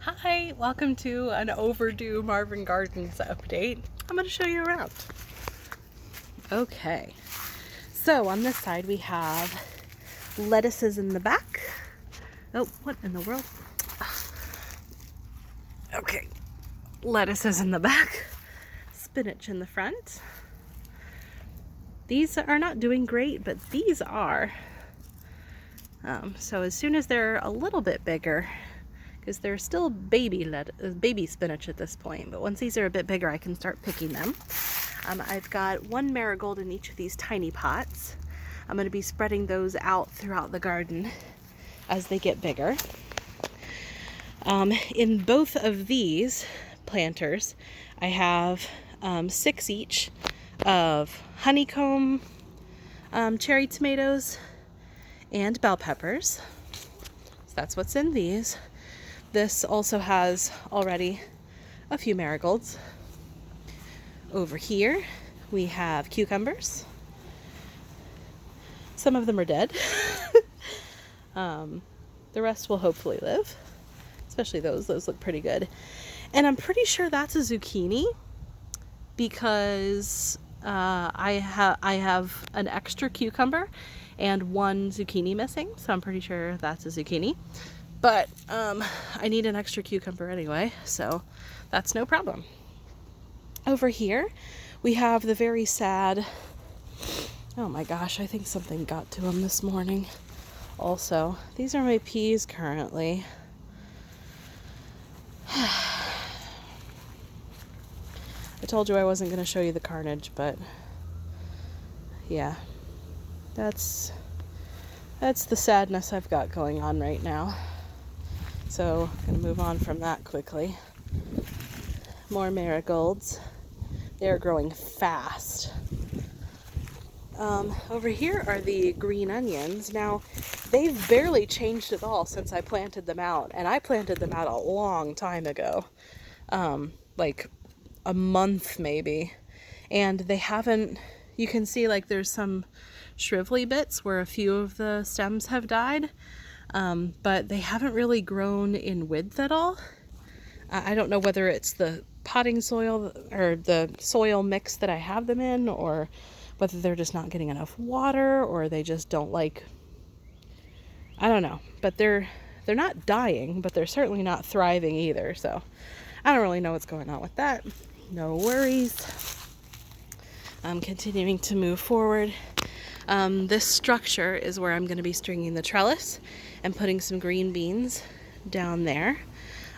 Hi, welcome to an overdue Marvin Gardens update. I'm going to show you around. Okay, so on this side we have lettuces in the back. Oh, what in the world? Okay, lettuces in the back, spinach in the front. These are not doing great, but these are. So as soon as they're a little bit bigger, because they're still baby spinach at this point, but once these are a bit bigger, I can start picking them. I've got one marigold in each of these tiny pots. I'm going to be spreading those out throughout the garden as they get bigger. In both of these planters, I have 6 each of honeycomb, cherry tomatoes, and bell peppers. So that's what's in these. This also has already a few marigolds. Over here we have cucumbers. Some of them are dead. The rest will hopefully live, especially those. Those look pretty good. And I'm pretty sure that's a zucchini because I have an extra cucumber and one zucchini missing, so I'm pretty sure that's a zucchini. But I need an extra cucumber anyway, so that's no problem. Over here, we have the very sad, oh my gosh, I think something got to them this morning. Also, these are my peas currently. I told you I wasn't going to show you the carnage, but yeah, that's the sadness I've got going on right now. So I'm going to move on from that quickly. More marigolds. They're growing fast. Over here are the green onions. Now, they've barely changed at all since I planted them out. And I planted them out a long time ago. Like a month maybe. And they haven't, you can see like there's some shrivelly bits where a few of the stems have died. But they haven't really grown in width at all. I don't know whether it's the potting soil or the soil mix that I have them in, or whether they're just not getting enough water, or they just don't like, I don't know. But they're not dying, but they're certainly not thriving either. So I don't really know what's going on with that. No worries. I'm continuing to move forward. This structure is where I'm going to be stringing the trellis and putting some green beans down there,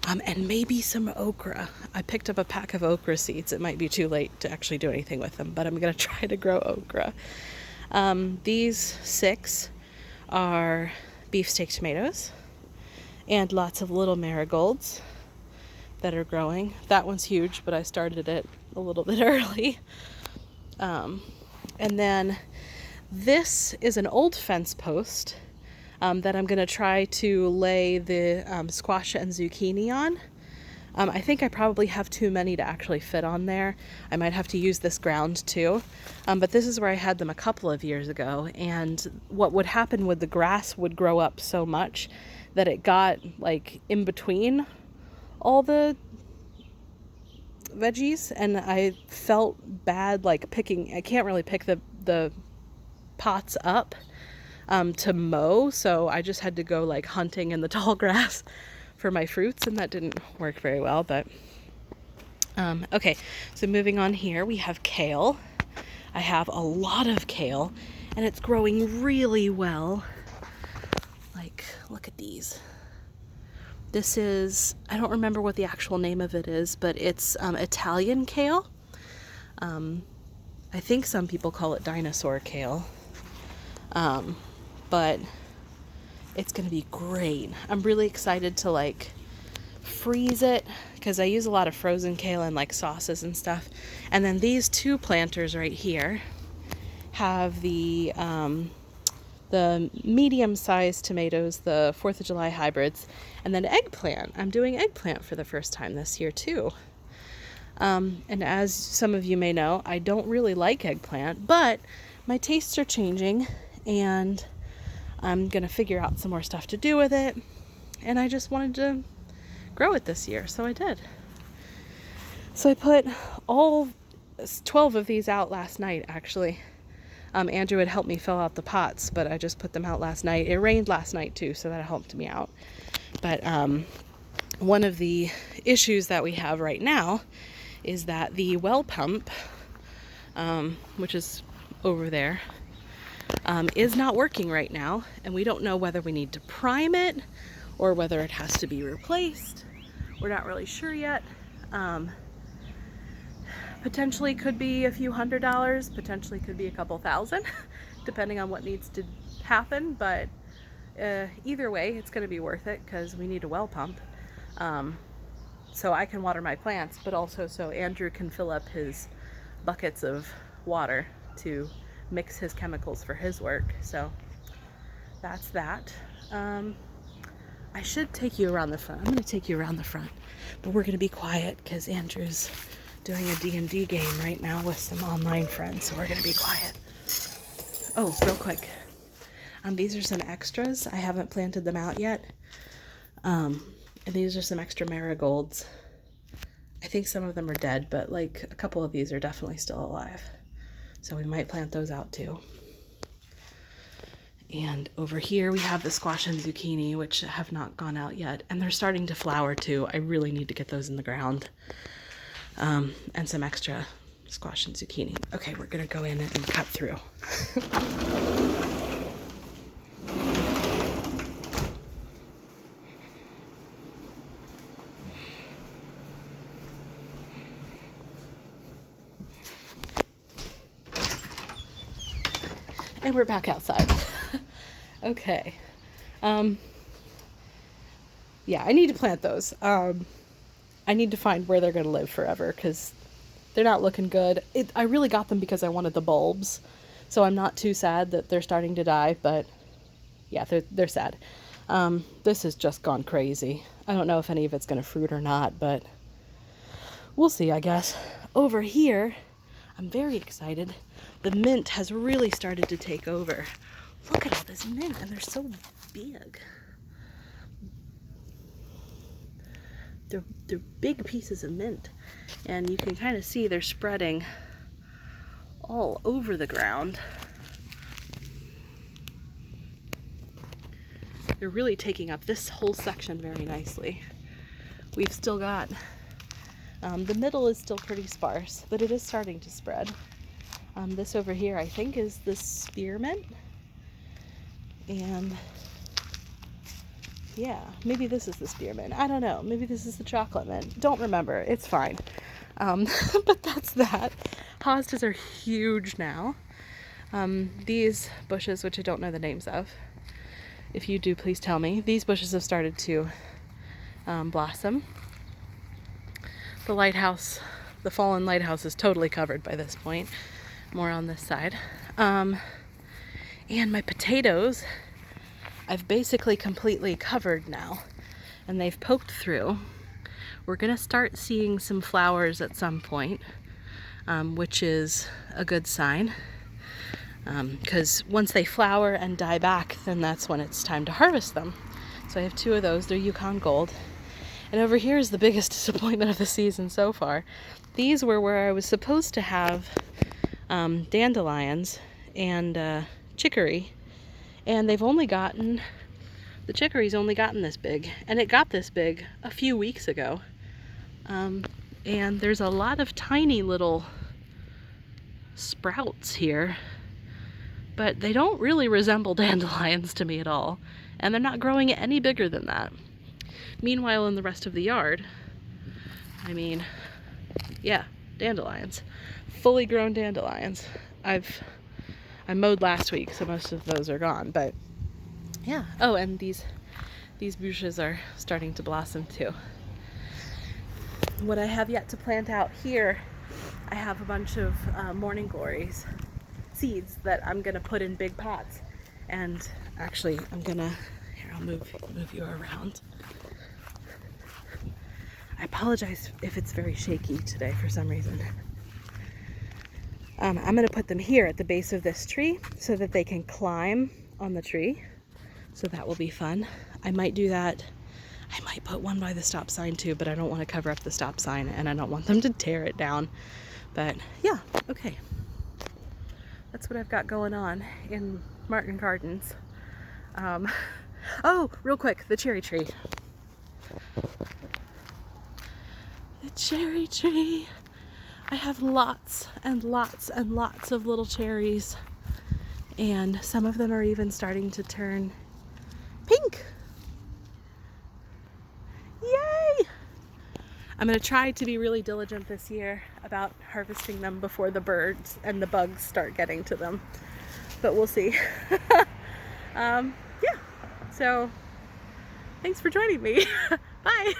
and maybe some okra. I picked up a pack of okra seeds. It might be too late to actually do anything with them, but I'm going to try to grow okra. These 6 are beefsteak tomatoes and lots of little marigolds that are growing. That one's huge, but I started it a little bit early. And then this is an old fence post that I'm going to try to lay the squash and zucchini on. I think I probably have too many to actually fit on there. I might have to use this ground too. But this is where I had them a couple of years ago, and what would happen with the grass would grow up so much that it got like in between all the veggies, and I felt bad like picking. I can't really pick the pots up to mow, so I just had to go like hunting in the tall grass for my fruits, and that didn't work very well. But okay, so moving on here, we have kale. I have a lot of kale, and it's growing really well. Like, look at these. This is, I don't remember what the actual name of it is, but it's Italian kale. I think some people call it dinosaur kale. But it's going to be great. I'm really excited to like freeze it because I use a lot of frozen kale in like sauces and stuff. And then these 2 planters right here have the medium-sized tomatoes, the 4th of July hybrids, and then eggplant. I'm doing eggplant for the first time this year too. And as some of you may know, I don't really like eggplant, but my tastes are changing, and I'm going to figure out some more stuff to do with it. And I just wanted to grow it this year, so I did. So I put all 12 of these out last night, actually. Andrew had helped me fill out the pots, but I just put them out last night. It rained last night too, so that helped me out. But one of the issues that we have right now is that the well pump, which is over there, is not working right now, and we don't know whether we need to prime it or whether it has to be replaced. We're not really sure yet. Potentially could be a few $100s, potentially could be a couple thousand, depending on what needs to happen, but either way, it's going to be worth it because we need a well pump. So I can water my plants, but also so Andrew can fill up his buckets of water to mix his chemicals for his work. So that's that. I should take you around the front. I'm going to take you around the front, but we're going to be quiet because Andrew's doing a D&D game right now with some online friends, so we're going to be quiet. Oh, real quick. These are some extras. I haven't planted them out yet. And these are some extra marigolds. I think some of them are dead, but like a couple of these are definitely still alive. So we might plant those out too. And over here we have the squash and zucchini, which have not gone out yet. And they're starting to flower too. I really need to get those in the ground. And some extra squash and zucchini. Okay, we're gonna go in and cut through. And we're back outside. Okay. Yeah, I need to plant those. I need to find where they're going to live forever because they're not looking good. I really got them because I wanted the bulbs, so I'm not too sad that they're starting to die, but yeah, they're sad. This has just gone crazy. I don't know if any of it's going to fruit or not, but we'll see, I guess. Over here, I'm very excited. The mint has really started to take over. Look at all this mint, and they're so big. They're big pieces of mint, and you can kind of see they're spreading all over the ground. They're really taking up this whole section very nicely. We've still got, the middle is still pretty sparse, but it is starting to spread. This over here I think is the spearmint, and yeah, maybe this is the spearmint. I don't know. Maybe this is the chocolate mint. Don't remember. It's fine. But that's that. Hostas are huge now. These bushes, which I don't know the names of, if you do, please tell me. These bushes have started to blossom. The lighthouse, the fallen lighthouse is totally covered by this point. More on this side. And my potatoes, I've basically completely covered now, and they've poked through. We're gonna start seeing some flowers at some point, which is a good sign, because once they flower and die back, then that's when it's time to harvest them. So I have two of those. They're Yukon Gold. And over here is the biggest disappointment of the season so far. These were where I was supposed to have dandelions and chicory, and they've only gotten, the chicory's only gotten this big, and it got this big a few weeks ago. And there's a lot of tiny little sprouts here, but they don't really resemble dandelions to me at all, and they're not growing any bigger than that. Meanwhile, in the rest of the yard, I mean, yeah, dandelions. Fully grown dandelions. I mowed last week, so most of those are gone, but yeah. Oh, and these bushes are starting to blossom too. What I have yet to plant out here, I have a bunch of morning glories seeds that I'm gonna put in big pots. And actually, here, I'll move you around. I apologize if it's very shaky today for some reason. I'm going to put them here at the base of this tree so that they can climb on the tree. So that will be fun. I might do that. I I might put one by the stop sign too, but I don't want to cover up the stop sign and I don't want them to tear it down. But yeah, okay. That's what I've got going on in Martin Gardens. Oh, real quick, the cherry tree. The cherry tree. I have lots and lots and lots of little cherries, and some of them are even starting to turn pink. Yay! I'm going to try to be really diligent this year about harvesting them before the birds and the bugs start getting to them, but we'll see. Yeah, so thanks for joining me. Bye!